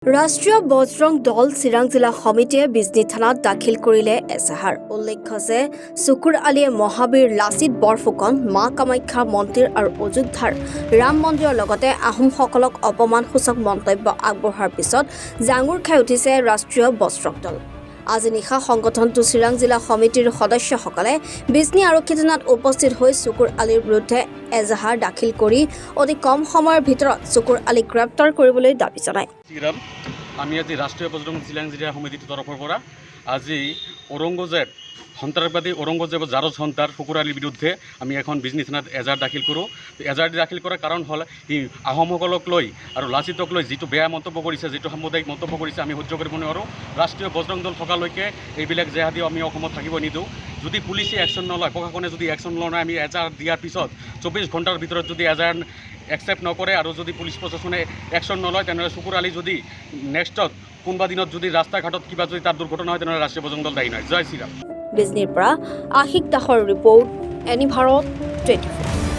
ৰাষ্ট্ৰীয় বজৰং দল চিৰাং জিলা সমিতিয়ে বিজনী থানাত দাখিল কৰিলে এজাহাৰ। উল্লেখ্য যে চুকুৰ আলীয়ে মহাবীৰ লাচিত বৰফুকন, মা কামাখ্যা মন্দিৰ আৰু অযোধ্যাৰ ৰাম মন্দিৰৰ লগতে আহোমসকলক অপমানসূচক মন্তব্য আগবঢ়োৱাৰ পিছত জাঙুৰ খাই উঠিছে ৰাষ্ট্ৰীয় বজৰং দল। আজি নিশা সংগঠনটো চিৰাং জিলা সমিতিৰ সদস্যসকলে বিজনী আৰক্ষী থানাত উপস্থিত হৈ চুকুৰ আলীৰ বিৰুদ্ধে এজাহাৰ দাখিল কৰি অতি কম সময়ৰ ভিতৰত চুকুৰ আলীক গ্ৰেপ্তাৰ কৰিবলৈ দাবী জনায়। আমি আজি ৰাষ্ট্ৰীয় বজৰং চিৰাং জিলা সমিতিৰ তৰফৰ পৰা আজি ঔৰংগজেব সন্ত্ৰাসবাদী ঔৰংগজেব জাৰজ সন্তাৰ চুকুৰ আলীৰ বিৰুদ্ধে আমি এখন বিজনী থানাত এজাহাৰ দাখিল কৰোঁ। এজাহাৰ দাখিল কৰাৰ কাৰণ হ'ল ই আহোমসকলক লৈ আৰু লাচিতক লৈ যিটো বেয়া মন্তব্য কৰিছে, যিটো সাম্প্ৰদায়িক মন্তব্য কৰিছে, আমি সহ্য কৰিব নোৱাৰোঁ। ৰাষ্ট্ৰীয় বজৰং দল থকালৈকে এইবিলাক জেহাদী আমি অসমত থাকিব নিদিওঁ। যদি পুলিচে একশ্যন নলয়, প্ৰশাসনে যদি একশ্যন নলয়, আমি এজাহাৰ দিয়াৰ পিছত 24 ঘণ্টাৰ ভিতৰত যদি এজাহাৰ একচেপ্ট নকৰে আৰু যদি পুলিচ প্ৰশাসনে একশ্যন নলয়, তেনেহ'লে চুকুৰ আলী যদি নেক্সটত কোনোবা দিনত যদি ৰাস্তা ঘাটত কিবা যদি তাৰ দুৰ্ঘটনা হয়, তেনেহ'লে ৰাষ্ট্ৰীয় বজৰং দল দায়ী নহয়। জয় শ্ৰীৰাম। বিজনীৰ পৰা আশিক দাসৰ ৰিপৰ্ট, এনি ভাৰত 24।